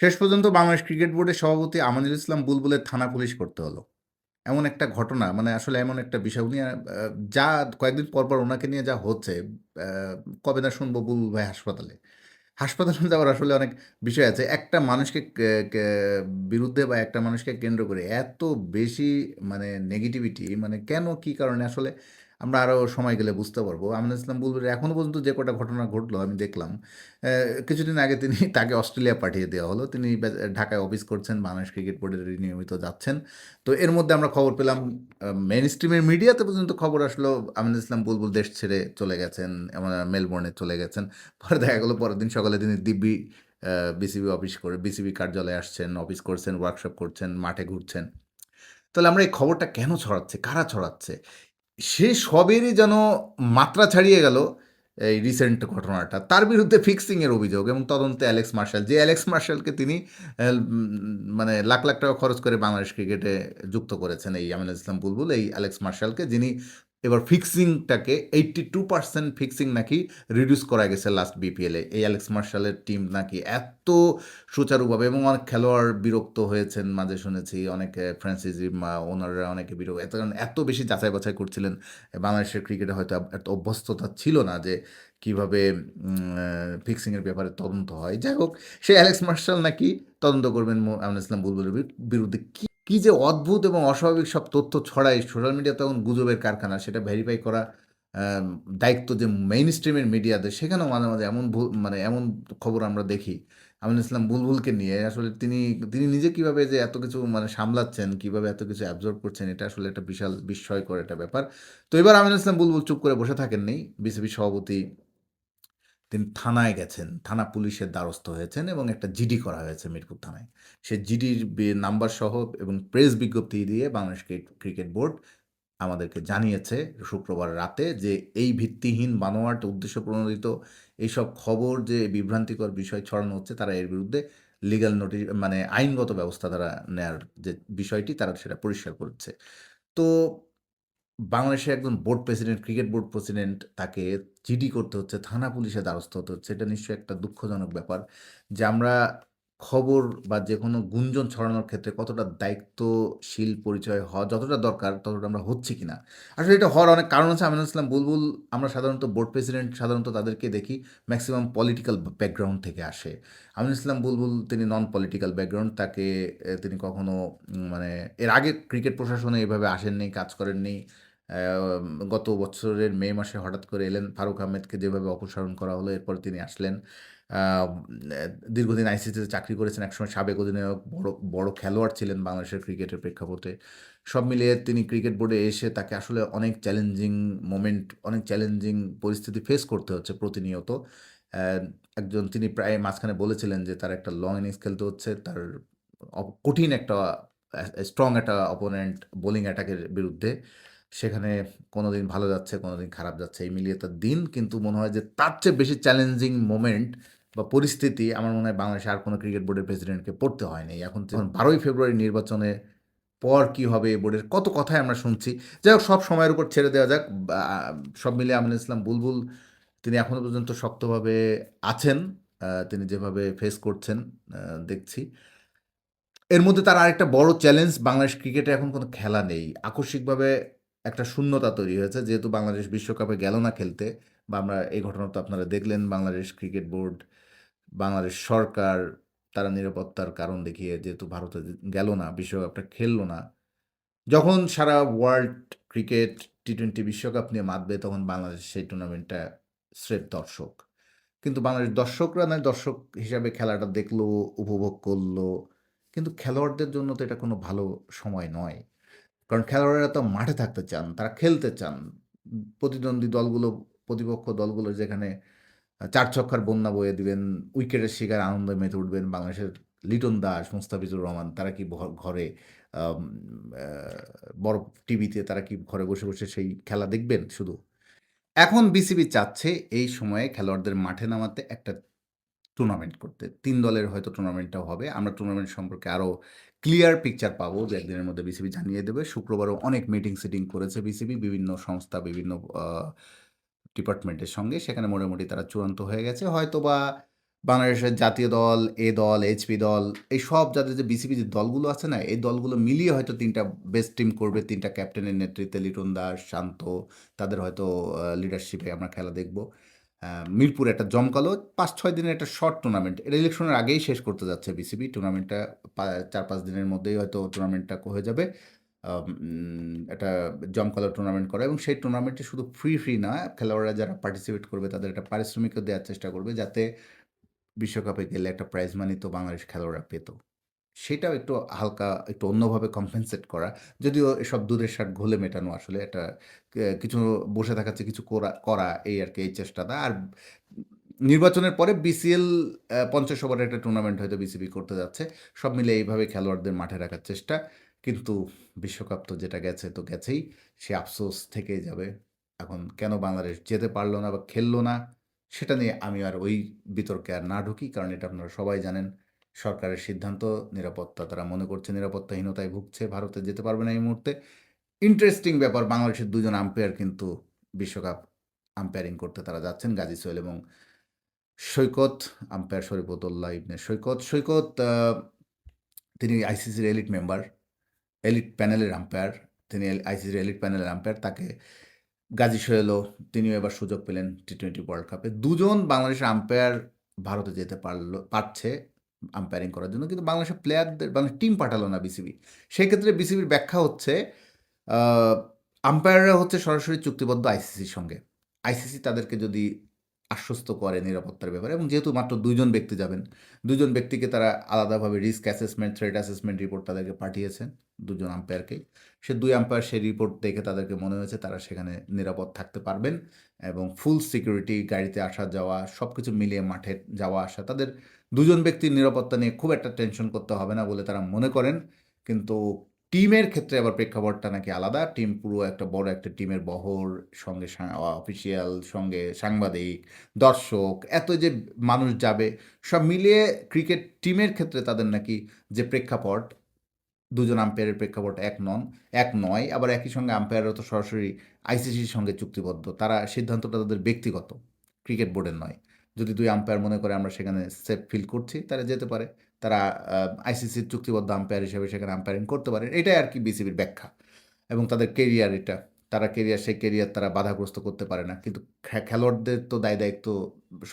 শেষ পর্যন্ত বাংলাদেশ ক্রিকেট বোর্ডের সভাপতি আমানুল ইসলাম বুলবুলের থানা পুলিশ করতে হলো। এমন একটা ঘটনা মানে আসলে এমন একটা বিষয় উনি যা কয়েকদিন পর উনাকে নিয়ে যা হচ্ছে, আ কবে না শুনবো বুলবুল ভাই হাসপাতালে। হাসপাতালে যাওয়ার আসলে অনেক বিষয় আছে। একটা মানুষকে কে কে বিরুদ্ধে বা একটা মানুষকে কেন্দ্র করে এত বেশি মানে নেগেটিভিটি মানে কেন কি কারণে আসলে আমরা আরো সময় গেলে বুঝতে পারবো। আমিনুল ইসলাম বুলবুলের এখনো পর্যন্ত যে কটা ঘটনা ঘটলো আমি দেখলাম। কিছুদিন আগে তাকে অস্ট্রেলিয়া পাঠিয়ে দেওয়া হলো। তিনি ঢাকায় অফিস করছেন, বাংলাদেশ ক্রিকেট বোর্ডের নিয়মিত যাচ্ছেন। তো এর মধ্যে আমরা খবর পেলাম মেইনস্ট্রিমের মিডিয়াতে পর্যন্ত খবর আসলো আমিনুল ইসলাম বুলবুল দেশ ছেড়ে চলে গেছেন, মেলবোর্নে চলে গেছেন। পরে দেখা গেল পরের দিন সকালে তিনি দিব্যি বিসিবি অফিস করে বিসিবি কার্যালয়ে আসছেন, অফিস করছেন, ওয়ার্কশপ করছেন, মাঠে ঘুরছেন। তাহলে আমরা এই খবরটা কেন ছড়াচ্ছে? কারা ছড়াচ্ছে? সে সবেরই যেন মাত্রা ছাড়িয়ে গেল এই রিসেন্ট ঘটনাটা। তার বিরুদ্ধে ফিক্সিংয়ের অভিযোগ এবং তদন্তে অ্যালেক্স মার্শাল। যে অ্যালেক্স মার্শালকে তিনি মানে লাখ, লাখ টাকা খরচ করে বাংলাদেশ ক্রিকেটে যুক্ত করেছেন এই আমিনুল ইসলাম বুলবুল, এই অ্যালেক্স মার্শালকে, যিনি এবার ফিক্সিংটাকে 82% ফিক্সিং নাকি রিডিউস করা গেছে লাস্ট বিপিএলে। এই অ্যালেক্স মার্শালের টিম নাকি এত সুচারুভাবে এবং অনেক খেলোয়াড় বিরক্ত হয়েছেন মাঝে শুনেছি। অনেকে ফ্র্যাঞ্চাইজি ওনাররা অনেকে এত বেশি যাচাই বাছাই করছিলেন। বাংলাদেশের ক্রিকেটে হয়তো এত অভ্যস্ততা ছিল না যে কীভাবে ফিক্সিংয়ের ব্যাপারে তদন্ত হয়। যাই হোক, সে অ্যালেক্স মার্শাল নাকি তদন্ত করবেন আমিনুল ইসলাম বুলবুলের বিরুদ্ধে। কি যে অদ্ভুত এবং অস্বাভাবিক সব তথ্য ছড়ায় সোশ্যাল মিডিয়া, তখন গুজবের কারখানা, সেটা ভেরিফাই করা দায়িত্ব যে মেইন স্ট্রিমের মিডিয়াদের, সেখানেও মাঝে মাঝে এমন মানে এমন খবর আমরা দেখি আমিনুল ইসলাম বুলবুলকে নিয়ে। আসলে তিনি তিনি নিজে কীভাবে যে এত কিছু মানে সামলাচ্ছেন, কীভাবে এত কিছু অ্যাবজর্ব করছেন, এটা আসলে একটা বিশাল বিস্ময়কর একটা ব্যাপার। তো এবার আমিনুল ইসলাম বুলবুল চুপ করে বসে থাকেননি। বিসিবি সভাপতি তিনি থানায় গেছেন, থানা পুলিশের দ্বারস্থ হয়েছেন এবং একটা জিডি করা হয়েছে মিরপুর থানায়। সে জিডির নাম্বার সহ এবং প্রেস বিজ্ঞপ্তি দিয়ে বাংলাদেশ ক্রিকেট বোর্ড আমাদেরকে জানিয়েছে শুক্রবার রাতে যে এই ভিত্তিহীন বানোয়াট উদ্দেশ্যপ্রণোদিত এইসব খবর যে বিভ্রান্তিকর বিষয় ছড়ানো হচ্ছে, তারা এর বিরুদ্ধে লিগ্যাল নোটিশ মানে আইনগত ব্যবস্থা তারা নেয়ার যে বিষয়টি তারা সেটা পরিষ্কার করেছে। তো বাংলাদেশের একজন board president, cricket board president, তাকে জিডি করতে হচ্ছে, থানা পুলিশের দ্বারস্থ হতে হচ্ছে। এটা নিশ্চয়ই একটা দুঃখজনক ব্যাপার যে আমরা খবর বা যেকোনো গুঞ্জন ছড়ানোর ক্ষেত্রে কতটা দায়িত্বশীল পরিচয় হওয়া যতটা দরকার ততটা আমরা হচ্ছি কিনা। আসলে এটা হওয়ার অনেক কারণ আছে। আমিনুল ইসলাম বুলবুল, আমরা সাধারণত বোর্ড প্রেসিডেন্ট সাধারণত তাদেরকে দেখি ম্যাক্সিমাম পলিটিক্যাল ব্যাকগ্রাউন্ড থেকে আসে। আমিনুল ইসলাম বুলবুল তিনি নন পলিটিক্যাল ব্যাকগ্রাউন্ড, তাকে তিনি কখনো মানে এর আগে ক্রিকেট প্রশাসনে এভাবে আসেননি, কাজ করেননি। গত বছরের মে মাসে হঠাৎ করে এলেন, ফারুক আহমেদকে যেভাবে অপসারণ করা হলো এরপর তিনি আসলেন। আম অ্যা দীর্ঘদিন আইসিসিতে চাকরি করেছেন, একসময় সাবেক অধিনায়ক, বড় খেলোয়াড় ছিলেন বাংলাদেশের ক্রিকেটের প্রেক্ষাপটে। সব মিলিয়ে তিনি ক্রিকেট বোর্ডে এসে তাকে আসলে অনেক চ্যালেঞ্জিং মোমেন্ট, অনেক চ্যালেঞ্জিং পরিস্থিতি ফেস করতে হচ্ছে প্রতিনিয়ত। অ্যা তিনি প্রায় মাঝখানে বলেছিলেন যে তার একটা লং ইনিংস খেলতে হচ্ছে। তার কঠিন একটা স্ট্রং একটা অপোনেন্ট বোলিং অ্যাটাকের বিরুদ্ধে। সেখানে কোনোদিন ভালো যাচ্ছে, কোনোদিন খারাপ যাচ্ছে। এই মিলিয়ে তার দিন। কিন্তু মনে হয় যে তার চেয়ে বেশি চ্যালেঞ্জিং মোমেন্ট বা পরিস্থিতি আমার মনে হয় বাংলাদেশে আর কোনো ক্রিকেট বোর্ডের প্রেসিডেন্টকে পড়তে হয়নি। এখন ১২ই ফেব্রুয়ারি নির্বাচনের পর কি হবে বোর্ডের কত কথাই আমরা শুনছি। যাই হোক, সব সময়ের উপর ছেড়ে দেওয়া যাক। বা সব মিলিয়ে আমিনুল ইসলাম বুলবুল তিনি এখনো পর্যন্ত শক্তভাবে আছেন। তিনি যেভাবে ফেস করছেন আ দেখছি। এর মধ্যে তার আরেকটা বড় চ্যালেঞ্জ, বাংলাদেশ ক্রিকেটে এখন কোনো খেলা নেই। আকস্মিকভাবে একটা শূন্যতা তৈরি হয়েছে। যেহেতু বাংলাদেশ বিশ্বকাপে গেল না খেলতে, বা আমরা এই ঘটনা তো আপনারা দেখলেন, বাংলাদেশ ক্রিকেট বোর্ড, বাংলাদেশ সরকার তারা নিরাপত্তার কারণ দেখিয়ে যেহেতু ভারতে গেল না, বিশ্বকাপটা খেলল না। যখন সারা ওয়ার্ল্ড ক্রিকেট টি-20 বিশ্বকাপ নিয়ে মাতবে তখন বাংলাদেশ সেই টুর্নামেন্টটা স্রেফ দর্শক। কিন্তু বাংলাদেশ দর্শকরা নয়, দর্শক হিসাবে খেলাটা দেখলো, উপভোগ করলো। কিন্তু খেলোয়াড়দের জন্য তো এটা কোনো ভালো সময় নয়। কারণ খেলোয়াড়েরা তো মাঠে থাকতে চান, তারা খেলতে চান। প্রতিদ্বন্দ্বী দলগুলো, প্রতিপক্ষ দলগুলো যেখানে ৪ ছক্কার বন্যা বইয়ে দিবেন, উইকেটের শিকার আনন্দে মেতে উঠবেন। বাংলাদেশের লিটন দাস, মুস্তাফিজুর রহমান তারা কি ঘরে আম আ বড় টিভিতে তারা কি ঘরে বসে সেই খেলা দেখবেন শুধু? এখন বিসিবি চাচ্ছে এই সময়ে খেলোয়াড়দের মাঠে নামাতে, একটা টুর্নামেন্ট করতে। ৩ দলের হয়তো টুর্নামেন্টটাও হবে। আমরা টুর্নামেন্ট সম্পর্কে আরো ক্লিয়ার পিকচার পাবো ২-১ দিনের মধ্যে বিসিবি জানিয়ে দেবে। শুক্রবারও অনেক মিটিং-সিটিং করেছে বিসিবি বিভিন্ন সংস্থা, বিভিন্ন ডিপার্টমেন্টের সঙ্গে। সেখানে মোটামুটি তারা চূড়ান্ত হয়ে গেছে। হয়তোবা বাংলাদেশের জাতীয় দল, এ দল, এইচপি দল, এই সব যাদের যে বিসিবি যে দলগুলো আছে না, এই দলগুলো মিলিয়ে হয়তো ৩ টা বেস্ট টিম করবে। ৩ টা ক্যাপ্টেনের নেতৃত্বে লিটন দাস, শান্ত, তাদের হয়তো লিডারশিপে আমরা খেলা দেখব। মিরপুরে একটা জমকালো ৫-৬ দিনের একটা শর্ট টুর্নামেন্ট। এটা ইলেকশনের আগেই শেষ করতে যাচ্ছে বিসিবি। টুর্নামেন্টটা ৪-৫ দিনের মধ্যেই হয়তো টুর্নামেন্টটা হয়ে যাবে। একটা জমকালো টুর্নামেন্ট করা এবং সেই টুর্নামেন্টে শুধু ফ্রি না, খেলোয়াড়রা যারা পার্টিসিপেট করবে তাদের একটা পারিশ্রমিকও দেওয়ার চেষ্টা করবে, যাতে বিশ্বকাপে গেলে একটা প্রাইজ মানি তো বাংলাদেশ খেলোয়াড়রা পেত। সেটাও একটু হালকা একটু অন্যভাবে কম্পেনসেট করা। যদিও এসব দুধের স্বাদ ঘোলে মেটানো আসলে এটা কিছু বসে থাকার চেয়ে কিছু করা এই আরকি এই চেষ্টাটা। আর নির্বাচনের পরে বিসিএল ৫০ ওভারের একটা টুর্নামেন্ট হয়তো বিসিবি করতে যাচ্ছে। সব মিলে এইভাবে খেলোয়াড়দের মাঠে রাখার চেষ্টা। কিন্তু বিশ্বকাপ তো যেটা গেছে তো গেছেই। সে আফসোস থেকেই যাবে। এখন কেন বাংলাদেশ যেতে পারল না বা খেলল না, সেটা নিয়ে আমি আর ওই বিতর্কে আর না ঢুকি। কারণ এটা আপনারা সবাই জানেন। সরকারের সিদ্ধান্ত, নিরাপত্তা তারা মনে করছে নিরাপত্তাহীনতায় ভুগছে, ভারতে যেতে পারবে না এই মুহূর্তে। ইন্টারেস্টিং ব্যাপার, বাংলাদেশের ২ জন আম্পায়ার কিন্তু বিশ্বকাপ আম্পায়ারিং করতে তারা যাচ্ছেন, গাজী সোহেল এবং সৈকত। আম্পায়ার শরীফুদ্দৌলা ইবনে সৈকত। সৈকত তিনি আইসিসির এলিট মেম্বার, এলিট প্যানেলের আম্পায়ার। তিনি আইসিসির এলিট প্যানেলের আম্পায়ার। তাকে গাজী সোহেলও তিনিও এবার সুযোগ পেলেন টি-20 ওয়ার্ল্ড কাপে। ২ জন বাংলাদেশের আম্পায়ার ভারতে যেতে পারছে আম্পায়ারিং করার জন্য। কিন্তু বাংলাদেশের প্লেয়ারদের মানে টিম পাঠালো না বিসিবি। সেক্ষেত্রে বিসিবির ব্যাখ্যা হচ্ছে আ আম্পায়াররা হচ্ছে সরাসরি চুক্তিবদ্ধ আইসিসির সঙ্গে। আইসিসি তাদেরকে যদি আশ্বস্ত করে নিরাপত্তার ব্যাপারে, এবং যেহেতু মাত্র ২ জন ব্যক্তি যাবেন, ২ জন ব্যক্তিকে তারা আলাদাভাবে risk assessment, threat assessment report তাদেরকে পাঠিয়েছেন, ২ জন আম্পায়ারকেই। সে ২ আম্পায়ার সেই রিপোর্ট দেখে তাদেরকে মনে হয়েছে তারা সেখানে নিরাপদ থাকতে পারবেন এবং ফুল সিকিউরিটি, গাড়িতে আসা যাওয়া সবকিছু মিলিয়ে মাঠে যাওয়া আসা, তাদের ২ জন ব্যক্তির নিরাপত্তা নিয়ে খুব একটা টেনশন করতে হবে না বলে তারা মনে করেন। কিন্তু টিমের ক্ষেত্রে আবার প্রেক্ষাপটটা নাকি আলাদা। টিম পুরো একটা বড় একটা টিমের বহর, সঙ্গে অফিসিয়াল, সঙ্গে সাংবাদিক, দর্শক, এত যে মানুষ যাবে, সব মিলিয়ে ক্রিকেট টিমের ক্ষেত্রে তাদের নাকি যে প্রেক্ষাপট, ২ জন আম্পায়ারের প্রেক্ষাপট এক নয়। আবার একই সঙ্গে আম্পায়াররা তো সরাসরি আইসিসির সঙ্গে চুক্তিবদ্ধ। তারা সিদ্ধান্তটা তাদের ব্যক্তিগত, ক্রিকেট বোর্ডের নয়। যদি ২ আম্পায়ার মনে করে আমরা সেখানে সেফ ফিল করছি, তারা যেতে পারে। তারা আইসিসির চুক্তিবদ্ধ আম্পায়ার হিসেবে সেখানে আম্পায়ারিং করতে পারে। এটাই আরকি বিসিবির ব্যাখ্যা। এবং তাদের কেরিয়ার এটা। তারা কেরিয়ার, সেই কেরিয়ার তারা বাধাগ্রস্ত করতে পারে না। কিন্তু খেলোয়াড়দের তো দায়-দায়িত্ব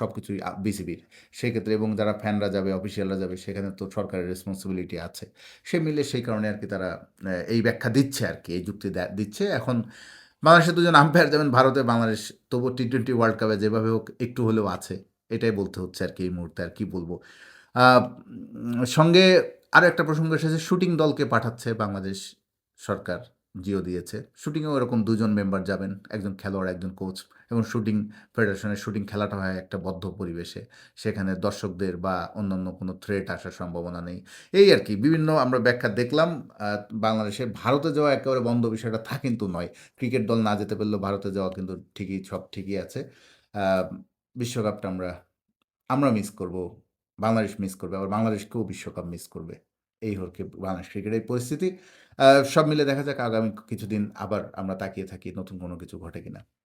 সবকিছুই বিসিবির। সেক্ষেত্রে এবং যারা ফ্যানরা যাবে, অফিসিয়ালরা যাবে, সেখানে তো সরকারের রেসপন্সিবিলিটি আছে। সে মিলে সেই কারণে আরকি তারা এই ব্যাখ্যা দিচ্ছে আরকি, এই যুক্তি দিচ্ছে। এখন বাংলাদেশের ২ জন আম্পায়ার যাবেন ভারতে, বাংলাদেশ তবুও টি-20 ওয়ার্ল্ড কাপে যেভাবে হোক একটু হলেও আছে। এটাই বলতে হচ্ছে আরকি এই মুহূর্তে, আর কি বলব। আ সঙ্গে আরো একটা প্রসঙ্গ এসেছে, শুটিং দলকে পাঠাচ্ছে বাংলাদেশ সরকার, জিও দিয়েছে। শুটিংয়েও এরকম ২ জন মেম্বার যাবেন, একজন খেলোয়াড়, একজন কোচ, এবং শুটিং ফেডারেশনের শুটিং খেলাটা হয় একটা বদ্ধ পরিবেশে। সেখানে দর্শকদের বা অন্যান্য কোনো থ্রেট আসার সম্ভাবনা নেই। এই আরকি বিভিন্ন আমরা ব্যাখ্যা দেখলাম। আ বাংলাদেশের ভারতে যাওয়া একেবারে বন্ধ বিষয়টা তা কিন্তু নয়। ক্রিকেট দল না যেতে পারলেও ভারতে যাওয়া কিন্তু সব ঠিকই আছে। আ বিশ্বকাপটা আমরা আমরা মিস করব। বাংলাদেশ মিস করবে। আবার বাংলাদেশকেও বিশ্বকাপ মিস করবে। এই হচ্ছে বাংলাদেশ ক্রিকেটের এই পরিস্থিতি। আ সব মিলে দেখা যাক আগামী কিছুদিন আবার আমরা তাকিয়ে থাকি নতুন কোনো কিছু ঘটে কিনা।